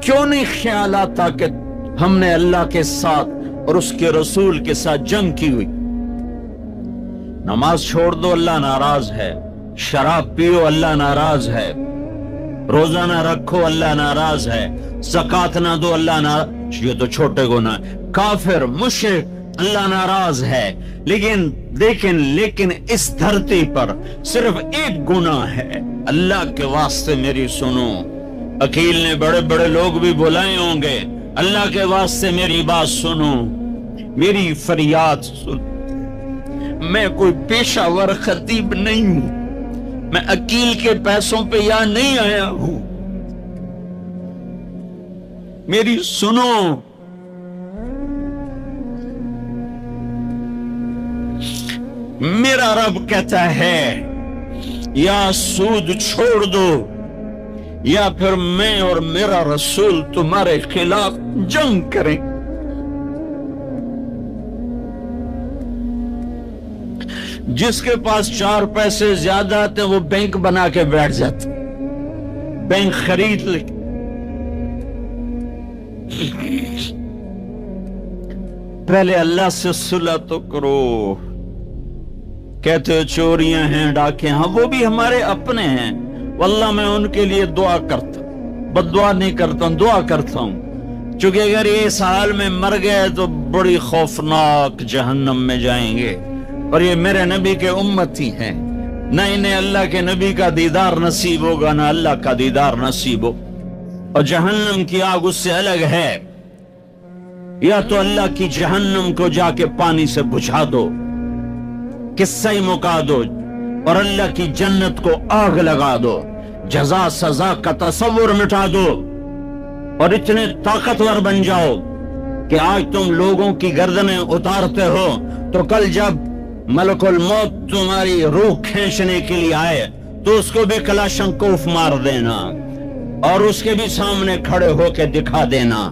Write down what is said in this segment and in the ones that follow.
کیوں نہیں خیال آتا کہ ہم نے اللہ کے ساتھ اور اس کے رسول کے ساتھ جنگ کی ہوئی؟ نماز چھوڑ دو اللہ ناراض ہے، شراب پیو اللہ ناراض ہے، روزہ نہ رکھو اللہ ناراض ہے، زکات نہ دو اللہ ناراض، یہ تو چھوٹے گناہ، کافر مشرک اللہ ناراض ہے، لیکن اس دھرتی پر صرف ایک گناہ ہے۔ اللہ کے واسطے میری سنو، عقیل نے بڑے بڑے لوگ بھی بلائے ہوں گے، اللہ کے واسطے میری بات سنو، میری فریاد سنو۔ میں کوئی پیشہ ور خطیب نہیں ہوں، میں عقیل کے پیسوں پہ یہاں نہیں آیا ہوں، میری سنو۔ میرا رب کہتا ہے یا سود چھوڑ دو یا پھر میں اور میرا رسول تمہارے خلاف جنگ کریں۔ جس کے پاس 4 پیسے زیادہ آتے وہ بینک بنا کے بیٹھ جاتے، بینک خرید لے۔ پہلے اللہ سے صلح تو کرو۔ کہتے ہو چوریاں ہیں، ڈاکے ہیں، وہ بھی ہمارے اپنے ہیں، واللہ میں ان کے لیے دعا کرتا ہوں، بد دعا نہیں کرتا ہوں، دعا کرتا ہوں، چونکہ اگر یہ اس حال میں مر گئے تو بڑی خوفناک جہنم میں جائیں گے، اور یہ میرے نبی کے امتی ہیں، نہ انہیں اللہ کے نبی کا دیدار نصیب ہوگا نہ اللہ کا دیدار نصیب ہو، اور جہنم کی آگ اس سے الگ ہے۔ یا تو اللہ کی جہنم کو جا کے پانی سے بجھا دو، قصہ ہی مکا دو، اور اللہ کی جنت کو آگ لگا دو، جزا سزا کا تصور مٹا دو، اور اتنے طاقتور بن جاؤ کہ آج تم لوگوں کی گردنیں اتارتے ہو تو کل جب ملک الموت تمہاری روح کھینچنے کے لیے آئے تو اس کو بھی کلاشنکوف مار دینا اور اس کے بھی سامنے کھڑے ہو کے دکھا دینا،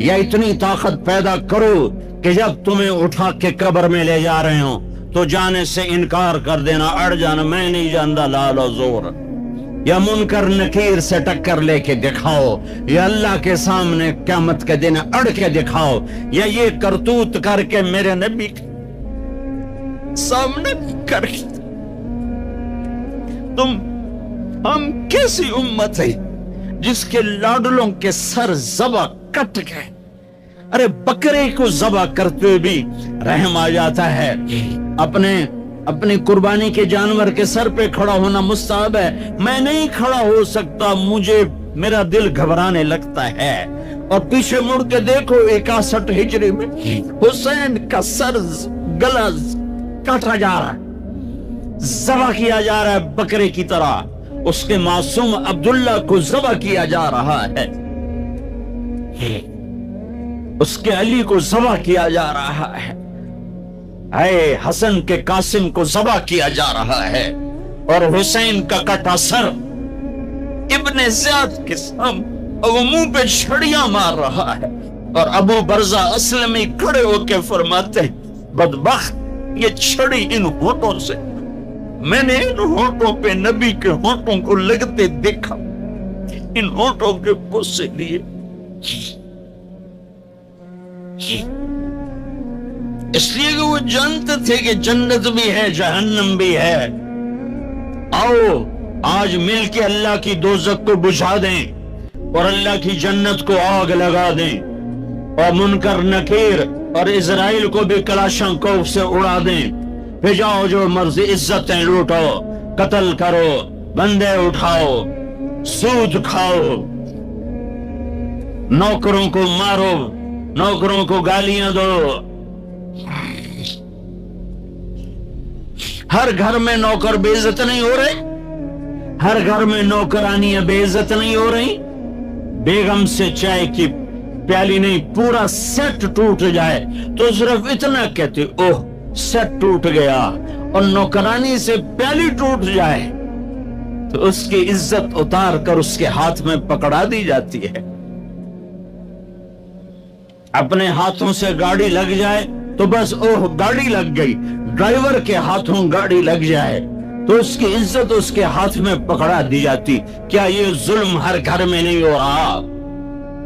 یا اتنی طاقت پیدا کرو کہ جب تمہیں اٹھا کے قبر میں لے جا رہے ہوں تو جانے سے انکار کر دینا، اڑ جانا، میں نہیں جانتا لال و زور، یا منکر نکیر سے ٹکر لے کے دکھاؤ، یا اللہ کے سامنے قیامت کے دن اڑ کے دکھاؤ، یا یہ کرتوت کر کے میرے نبی کے سامنے کر کے۔ ہم کیسی امت ہے جس کے لاڈلوں کے سر ذبح کٹ گئے؟ ارے بکرے کو ذبح کرتے بھی رحم آ جاتا ہے، اپنی قربانی کے جانور کے سر پہ کھڑا ہونا مستحب ہے، میں نہیں کھڑا ہو سکتا، میرا دل گھبرانے لگتا ہے۔ اور پیچھے مڑ کے دیکھو 61 ہجری میں حسین کا سر گلا کاٹا جا رہا ہے، ذبح کیا جا رہا ہے بکرے کی طرح، اس کے معصوم عبداللہ کو ذبح کیا جا رہا ہے، اس کے علی کو ذبح کیا جا رہا ہے، اے حسن کے قاسم کو ذبح کیا جا رہا ہے، اور حسین کا کٹا سر ابن زیاد کے سامنے اور وہ منہ پہ چھڑیاں مار رہا ہے، اور ابو برزہ اسلمی کھڑے ہو کے فرماتے ہیں بدبخت، یہ چھڑی ان ہونٹوں سے، میں نے ان ہونٹوں پہ نبی کے ہونٹوں کو لگتے دیکھا، ان ہونٹوں کے غصے لیے۔ اس لیے کہ وہ جانتے تھے کہ جنت بھی ہے جہنم بھی ہے۔ آؤ آج مل کے اللہ کی دوزخ کو بجھا دیں اور اللہ کی جنت کو آگ لگا دیں، اور منکر نکیر اور اسرائیل کو بھی کلاشنکوف سے اڑا دیں، پھر جاؤ جو مرضی عزتیں لوٹو، قتل کرو، بندے اٹھاؤ، سود کھاؤ، نوکروں کو مارو، نوکروں کو گالیاں دو۔ ہر گھر میں نوکر بے عزت نہیں ہو رہے، ہر گھر میں نوکرانیاں بے عزت نہیں ہو رہی، بیگم سے چائے کی پیالی نہیں پورا سیٹ ٹوٹ جائے تو صرف اتنا کہتے اوہ سیٹ ٹوٹ گیا، اور نوکرانی سے پیالی ٹوٹ جائے تو اس کی عزت اتار کر اس کے ہاتھ میں پکڑا دی جاتی ہے۔ اپنے ہاتھوں سے گاڑی لگ جائے تو بس اوہ گاڑی لگ گئی، ڈرائیور کے ہاتھوں گاڑی لگ جائے تو اس کی عزت اس کے ہاتھ میں پکڑا دی جاتی۔ کیا یہ ظلم ہر گھر میں نہیں ہو رہا؟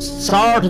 60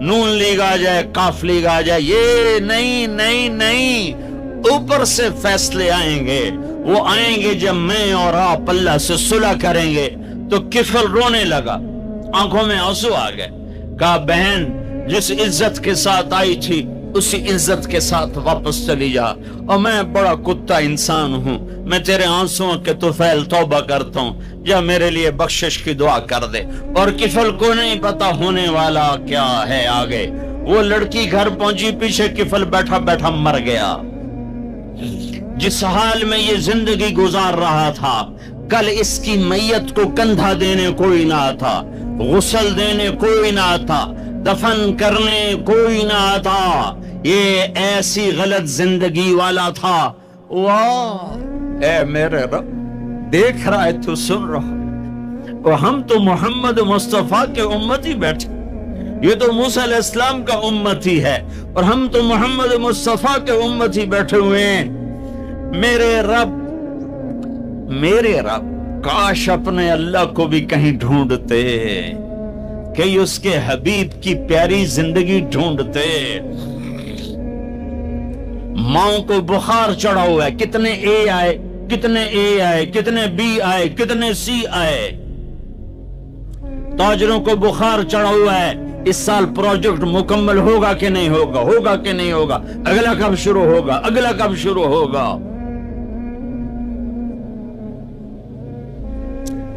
نون لیگ آ جائے، کاف لیگ آ جائے، یہ نہیں نہیں نہیں، اوپر سے فیصلے آئیں گے۔ وہ آئیں گے جب میں اور آپ اللہ سے صلح کریں گے۔ تو کفل رونے لگا، آنکھوں میں آنسو آ گئے، کہا بہن جس عزت کے ساتھ آئی تھی اسی عزت کے ساتھ واپس چلی جا، اور میں بڑا کتا انسان ہوں، میں تیرے آنسوؤں کے طفیل توبہ کرتا ہوں، یا میرے لیے بخشش کی دعا کر دے۔ اور کفل کو نہیں پتا ہونے والا کیا ہے آگے۔ وہ لڑکی گھر پہنچی، پیچھے کفل بیٹھا بیٹھا مر گیا۔ جس حال میں یہ زندگی گزار رہا تھا، کل اس کی میت کو کندھا دینے کوئی نہ تھا، غسل دینے کوئی نہ تھا، دفن کرنے کوئی نہ تھا۔ یہ ایسی غلط زندگی والا تھا۔ واہ اے میرے رب، دیکھ رہا ہے تو سن رہا ہے، اور ہم تو محمد مصطفیٰ کے امتی بیٹھے، یہ تو موسیٰ علیہ السلام کا امتی ہے، اور ہم تو محمد مصطفیٰ کے امتی بیٹھے ہوئے ہیں۔ میرے رب کاش اپنے اللہ کو بھی کہیں ڈھونڈتے، کہیں اس کے حبیب کی پیاری زندگی ڈھونڈتے۔ ماؤں کو بخار چڑھا ہوا ہے، کتنے اے آئے، کتنے اے آئے، کتنے بی آئے، کتنے سی آئے۔ تاجروں کو بخار چڑھا ہوا ہے، اس سال پروجیکٹ مکمل ہوگا کہ نہیں ہوگا، ہوگا کہ نہیں ہوگا، اگلا کب شروع ہوگا، اگلا کب شروع ہوگا۔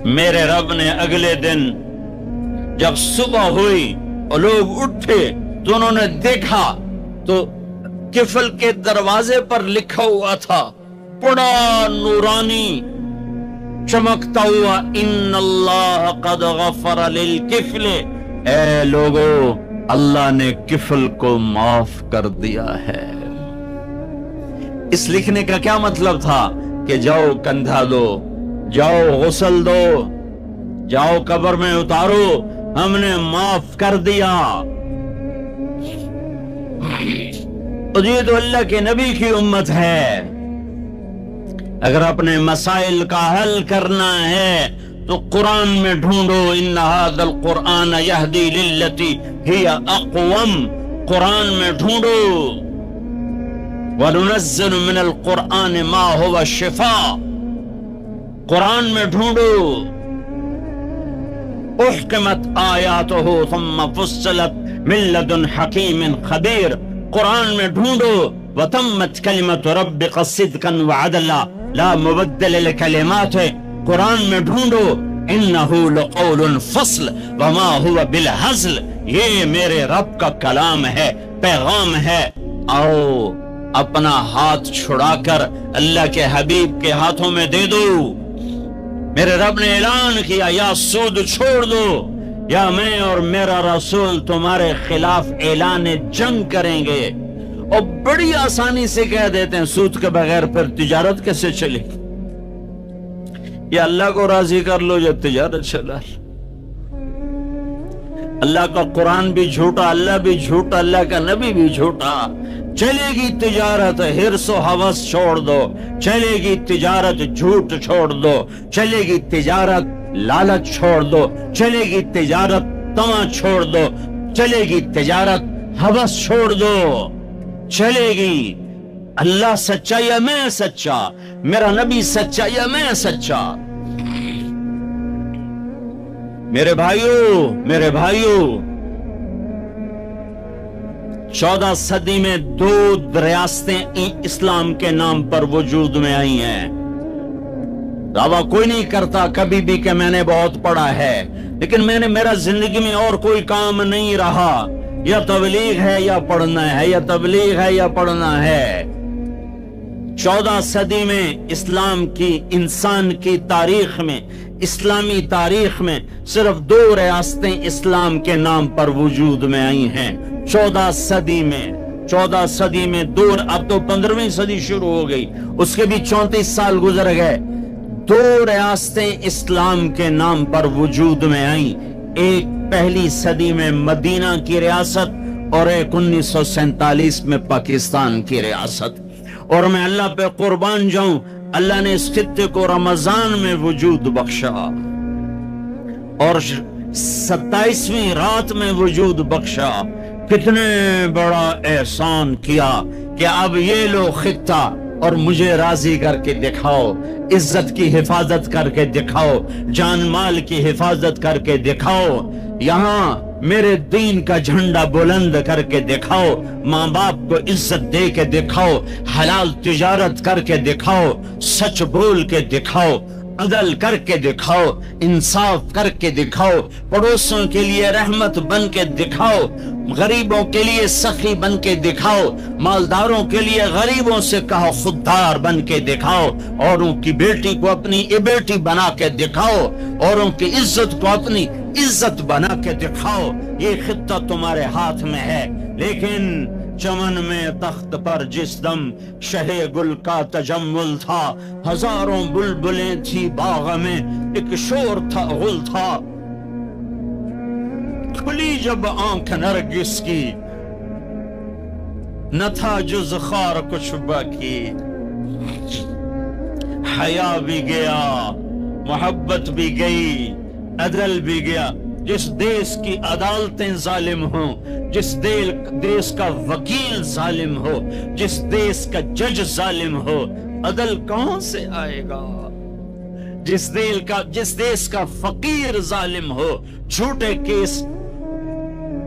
میرے رب نے اگلے دن جب صبح ہوئی اور لوگ اٹھے تو انہوں نے دیکھا تو کفل کے دروازے پر لکھا ہوا تھا بڑا نورانی چمکتا ہوا، ان اللہ قد غفر للکفل، اے لوگو اللہ نے کفل کو معاف کر دیا ہے۔ اس لکھنے کا کیا مطلب تھا کہ جاؤ کندھا دو، جاؤ غسل دو، جاؤ قبر میں اتارو، ہم نے معاف کر دیا۔ یہ تو اللہ کے نبی کی امت ہے۔ اگر اپنے مسائل کا حل کرنا ہے تو قرآن میں ڈھونڈو، ان ھذا القرآن یہدی للتی ہی اقوم، قرآن میں ڈھونڈو۔ وَنُنَزِّلُ مِنَ الْقُرْآنِ مَا هُوَ شِفَاء، قرآن میں ڈھونڈو۔ احکمت آیاتہ ثم فصلت من لدن حکیم خبیر، قرآن میں ڈھونڈو۔ وتمت کلمۃ ربک صدقا وعدلا لا مبدل لکلماتہ، قرآن میں ڈھونڈو۔ انہ لقول فصل وما هو بالہزل، یہ میرے رب کا کلام ہے، پیغام ہے۔ آؤ اپنا ہاتھ چھڑا کر اللہ کے حبیب کے ہاتھوں میں دے دو۔ میرے رب نے اعلان کیا، یا سود چھوڑ دو یا میں اور میرا رسول تمہارے خلاف اعلان جنگ کریں گے۔ اور بڑی آسانی سے کہہ دیتے ہیں سود کے بغیر پھر تجارت کیسے چلے گی؟ یا اللہ کو راضی کر لو یا تجارت چلا۔ اللہ کا قرآن بھی جھوٹا، اللہ بھی جھوٹا، اللہ کا نبی بھی جھوٹا۔ چلے گی تجارت، ہرس و ہوس چھوڑ دو، چلے گی تجارت، جھوٹ چھوڑ دو، چلے گی تجارت، لالچ چھوڑ دو، چلے گی تجارت، طمع چھوڑ دو، چلے گی تجارت، ہوس چھوڑ دو، چلے گی۔ اللہ سچا یا میں سچا، میرا نبی سچا یا میں سچا۔ میرے بھائیوں 14 صدی میں 2 ریاستیں اسلام کے نام پر وجود میں آئی ہیں۔ دعویٰ کوئی نہیں کرتا کبھی بھی کہ میں نے بہت پڑھا ہے، لیکن میرا زندگی میں اور کوئی کام نہیں رہا، یا تبلیغ ہے یا پڑھنا ہے، یا تبلیغ ہے یا پڑھنا ہے۔ 14 صدی میں اسلام کی، انسان کی تاریخ میں، اسلامی تاریخ میں صرف 2 ریاستیں اسلام کے نام پر وجود میں آئی ہیں 14 صدی میں 2، اب تو 15ویں صدی شروع ہو گئی، اس کے بھی 34 سال گزر گئے۔ 2 ریاستیں اسلام کے نام پر وجود میں آئیں، ایک پہلی صدی میں مدینہ کی ریاست اور ایک 1947 میں پاکستان کی ریاست۔ اور میں اللہ پہ قربان جاؤں، اللہ نے اس خطے کو رمضان میں وجود بخشا اور 27ویں رات میں وجود بخشا۔ کتنے بڑا احسان کیا کہ اب یہ لو خطہ اور مجھے راضی کر کے دکھاؤ، عزت کی حفاظت کر کے دکھاؤ، جان مال کی حفاظت کر کے دکھاؤ، یہاں میرے دین کا جھنڈا بلند کر کے دکھاؤ، ماں باپ کو عزت دے کے دکھاؤ، حلال تجارت کر کے دکھاؤ، سچ بول کے دکھاؤ، عدل کر کے دکھاؤ، انصاف کر کے دکھاؤ، پڑوسوں کے لیے رحمت بن کے دکھاؤ، غریبوں کے لیے سخی بن کے دکھاؤ، مالداروں کے لیے غریبوں سے کہو خوددار بن کے دکھاؤ، اوروں کی بیٹی کو اپنی بیٹی بنا کے دکھاؤ، اوروں کی عزت کو اپنی عزت بنا کے دکھاؤ۔ یہ خطہ تمہارے ہاتھ میں ہے، لیکن چمن میں تخت پر جس دم شہ گل کا تجمل تھا، ہزاروں بلبلیں تھی باغ میں، ایک شور تھا غل تھا، کھلی جب آنکھ نرگس کی نہ تھا جز خار کچھ باقی، حیا بھی گیا، محبت بھی گئی، عدل بھی گیا۔ جس دیس کی عدالتیں ظالم ہوں، جس دیس کا وکیل ظالم ہو، جس دیس کا جج ظالم ہو، عدل کہاں سے آئے گا؟ جس دیس کا فقیر ظالم ہو، جھوٹے کیس،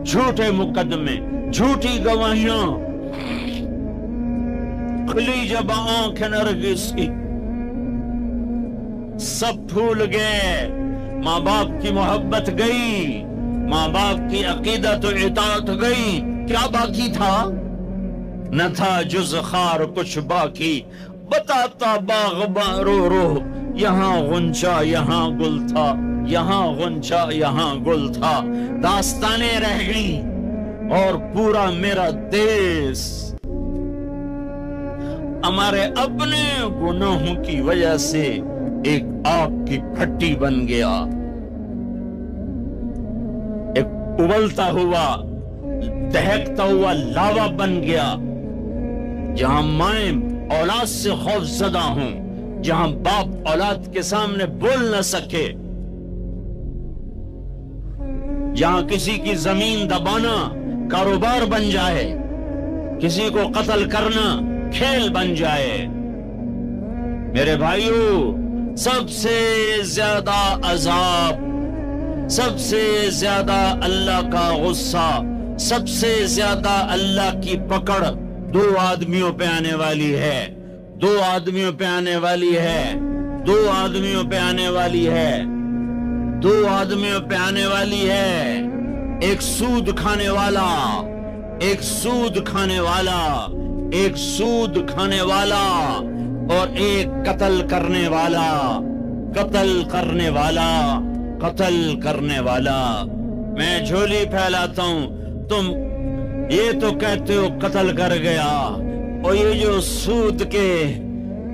جھوٹے مقدمے، جھوٹی گواہیاں، کھلی جب آنکھ نرگس کی، سب بھول گئے، ماں باپ کی محبت گئی، ماں باپ کی عقیدت و اطاعت گئی، کیا باقی تھا؟ نہ تھا جز خار کچھ باقی، بتاتا باغباں رو رو، یہاں غنچہ یہاں گل تھا، یہاں غنچہ یہاں گل تھا، داستانیں رہ گئیں اور پورا میرا دیس ہمارے اپنے گناہوں کی وجہ سے ایک آگ کی بھٹی بن گیا، ایک ابلتا ہوا دہکتا ہوا لاوا بن گیا، جہاں مائیں اولاد سے خوف زدہ ہوں، جہاں باپ اولاد کے سامنے بول نہ سکے، جہاں کسی کی زمین دبانا کاروبار بن جائے، کسی کو قتل کرنا کھیل بن جائے۔ میرے بھائیو، سب سے زیادہ عذاب، سب سے زیادہ اللہ کا غصہ، سب سے زیادہ اللہ کی پکڑ دو آدمیوں پہ آنے والی ہے، دو آدمیوں پہ آنے والی ہے، دو آدمیوں پہ آنے والی ہے، دو آدمیوں پہ آنے والی ہے، ایک سود کھانے والا، ایک سود کھانے والا، ایک سود کھانے والا، اور ایک قتل کرنے والا، قتل کرنے والا، قتل کرنے والا۔ میں جھولی پھیلاتا ہوں، تم یہ تو کہتے ہو قتل کر گیا، اور یہ جو سود کے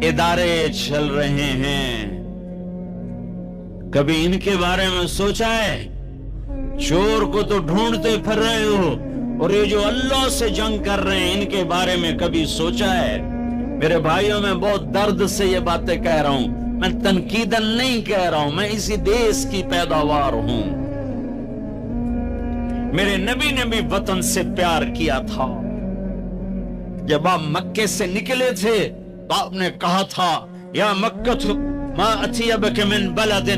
ادارے چل رہے ہیں، کبھی ان کے بارے میں سوچا ہے؟ چور کو تو ڈھونڈتے پھر رہے ہو، اور یہ جو اللہ سے جنگ کر رہے ہیں، ان کے بارے میں کبھی سوچا ہے؟ میرے بھائیوں، میں بہت درد سے یہ باتیں کہہ رہا ہوں، میں تنقیداً نہیں کہہ رہا ہوں، میں اسی دیس کی پیداوار ہوں۔ میرے نبی نے بھی وطن سے پیار کیا تھا۔ جب آپ مکے سے نکلے تھے تو آپ نے کہا تھا، یا مکہ ما اطیبک من بلد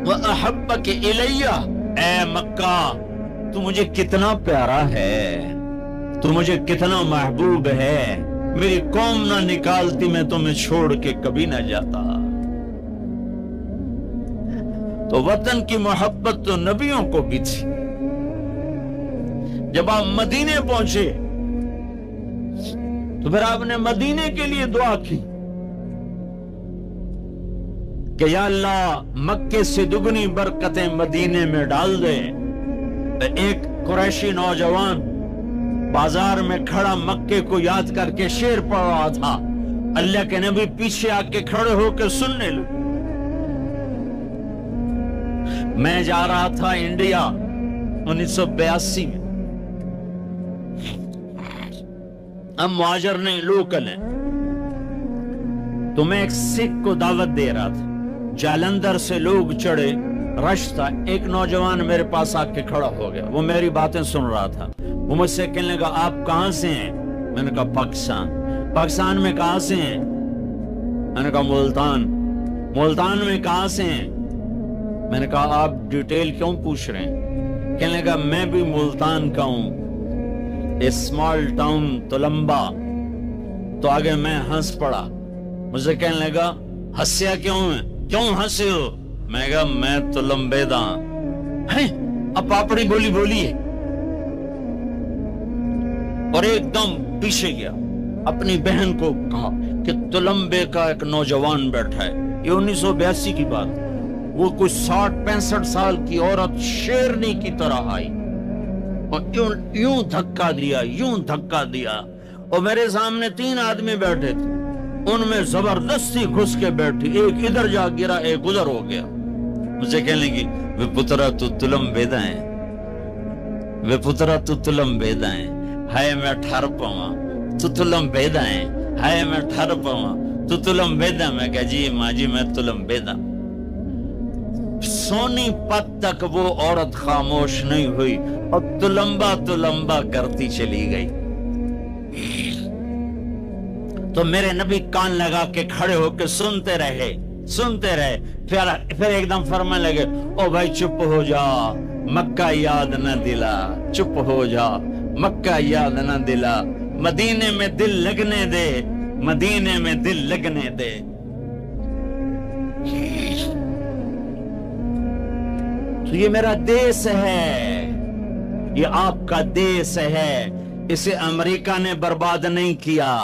وَأَحَبَّكِ إِلَيَّ، اے مکہ تو مجھے کتنا پیارا ہے، تو مجھے کتنا محبوب ہے، میری قوم نہ نکالتی میں تمہیں چھوڑ کے کبھی نہ جاتا۔ تو وطن کی محبت تو نبیوں کو بھی تھی۔ جب آپ مدینے پہنچے تو پھر آپ نے مدینے کے لیے دعا کی کہ یا اللہ مکے سے دگنی برکتیں مدینے میں ڈال دے۔ ایک قریشی نوجوان بازار میں کھڑا مکے کو یاد کر کے شعر پڑھ رہا تھا، اللہ کے نبی پیچھے آ کے کھڑے ہو کے سننے لگے۔ میں جا رہا تھا انڈیا 1982 میں، ہم مہاجر نہیں، لوکل ہیں، تو میں ایک سکھ کو دعوت دے رہا تھا، جالندھر سے لوگ چڑھے، رش تھا. ایک نوجوان میرے پاس آ کے کھڑا ہو گیا, وہ میری باتیں سن رہا تھا. وہ مجھ سے کہنے لگا آپ کہاں سے ہیں؟ میں نے کہا پاکستان. پاکستان میں کہاں سے ہیں؟ میں نے کہا ملتان. ملتان میں کہاں سے ہیں؟ میں نے کہا آپ ڈیٹیل کیوں پوچھ رہے ہیں؟ کہنے لگا میں بھی ملتان کا ہوں, اسمال ٹاؤن تلمبا. تو آگے میں ہنس پڑا. مجھے کہنے لگا ہنسیا کیوں ہے, کیوں ہنسے ہو؟ میں کہا میں تلمبے دا. اب پاپڑی بولی بولی ہے اور ایک دم پیچھے گیا. اپنی بہن کو کہا کہ تلمبے کا ایک نوجوان بیٹھا ہے. یہ 1982 کی بات. وہ کوئی 60-65 سال کی عورت شیرنی کی طرح آئی اور یوں دھکا دیا, یوں دھکا دیا. اور میرے سامنے 3 آدمی بیٹھے تھے, ان میں زبردستی گھس کے بیٹھی. ایک ادھر جا گرا, ایک ادھر ہو گیا. مجھے کہنے لگی وہ پترا تو تلمبیدا ہے, وہ پترا تو تلمبیدا ہے. ہائے میں ٹھر پاواں تو تلمبیدا ہے, ہائے میں ٹھر پاواں تو تلمبیدا. میں کہا جی ماں جی میں تلمبیدا. سونی پت تک وہ عورت خاموش نہیں ہوئی اور تلمبا تلمبا کرتی چلی گئی. تو میرے نبی کان لگا کے کھڑے ہو کے سنتے رہے. پھر ایک دم فرمانے لگے او بھائی چپ ہو جا, مکہ یاد نہ دلا. چپ ہو جا, مکہ یاد نہ دلا. مدینے میں دل لگنے دے, مدینے میں دل لگنے دے. تو یہ میرا دیس ہے, یہ آپ کا دیس ہے. اسے امریکہ نے برباد نہیں کیا.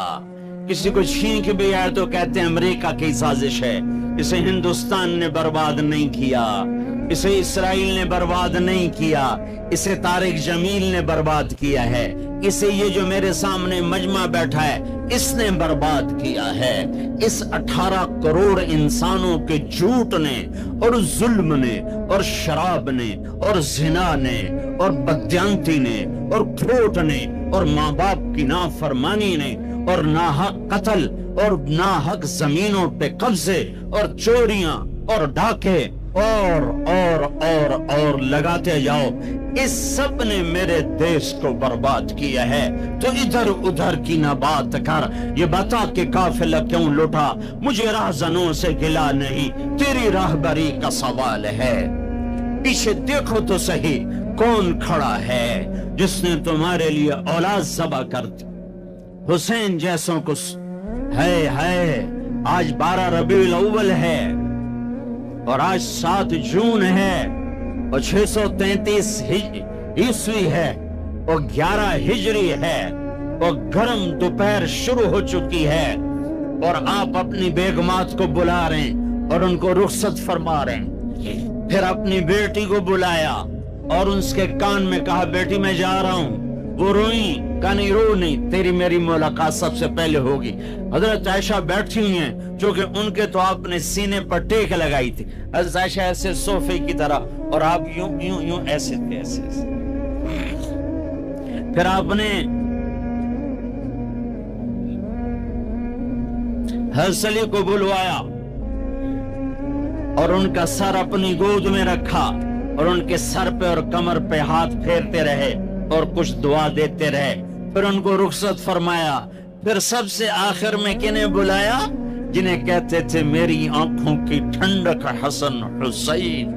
کسی کو چھین کے بھی آئے تو کہتے ہیں امریکہ کی سازش ہے. اسے ہندوستان نے برباد نہیں کیا, اسے اسرائیل نے برباد نہیں کیا, اسے طارق جمیل نے برباد کیا ہے. اسے یہ جو میرے سامنے مجمع بیٹھا ہے اس نے برباد کیا ہے. اس 18 کروڑ انسانوں کے جھوٹ نے اور ظلم نے اور شراب نے اور زنا نے اور بددیانتی نے اور کھوٹ نے اور ماں باپ کی نافرمانی نے اور ناحق قتل اور ناحق زمینوں پہ قبضے اور چوریاں اور ڈاکے اور لگاتے جاؤ, اس سب نے میرے دیش کو برباد کیا ہے. تو ادھر ادھر کی نہ بات کر, یہ بتا کہ قافلہ کیوں لٹا. مجھے راہزنوں سے گلا نہیں, تیری راہبری کا سوال ہے. پیچھے دیکھو تو صحیح کون کھڑا ہے جس نے تمہارے لیے اولاد ذبح کر دی. حسین جیسوں کو ہے. آج 12 ربیع الاول ہے اور آج 7 جون ہے اور 633 عیسوی ہے اور 11 ہجری ہے اور گرم دوپہر شروع ہو چکی ہے اور آپ اپنی بیگمات کو بلا رہے ہیں اور ان کو رخصت فرما رہے ہیں. پھر اپنی بیٹی کو بلایا اور ان کے کان میں کہا بیٹی میں جا رہا ہوں. وہ روئیں, کہا نہیں رو نہیں, تیری میری ملاقات سب سے پہلے ہوگی. حضرت عائشہ بیٹھی ہوئی ہیں چونکہ ان کے تو آپ نے سینے پر ٹیک لگائی تھی. حضرت عائشہ ایسے صوفے کی طرح اور آپ یوں یوں یوں ایسے تھے, ایسے. پھر آپ نے حضرت علی کو بلوایا اور ان کا سر اپنی گود میں رکھا اور ان کے سر پہ اور کمر پہ ہاتھ پھیرتے رہے اور کچھ دعا دیتے رہے. پھر ان کو رخصت فرمایا. پھر سب سے آخر میں کنہیں بلایا؟ جنہیں کہتے تھے میری آنکھوں کی ٹھنڈک حسن حسین.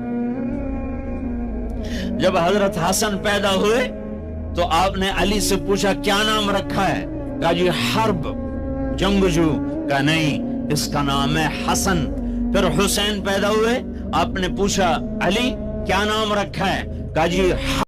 جب حضرت حسن پیدا ہوئے تو آپ نے علی سے پوچھا کیا نام رکھا ہے؟ کہا جی حرب, جنگجو. کہا نہیں, اس کا نام ہے حسن. پھر حسین پیدا ہوئے, آپ نے پوچھا علی کیا نام رکھا ہے؟ کہا جی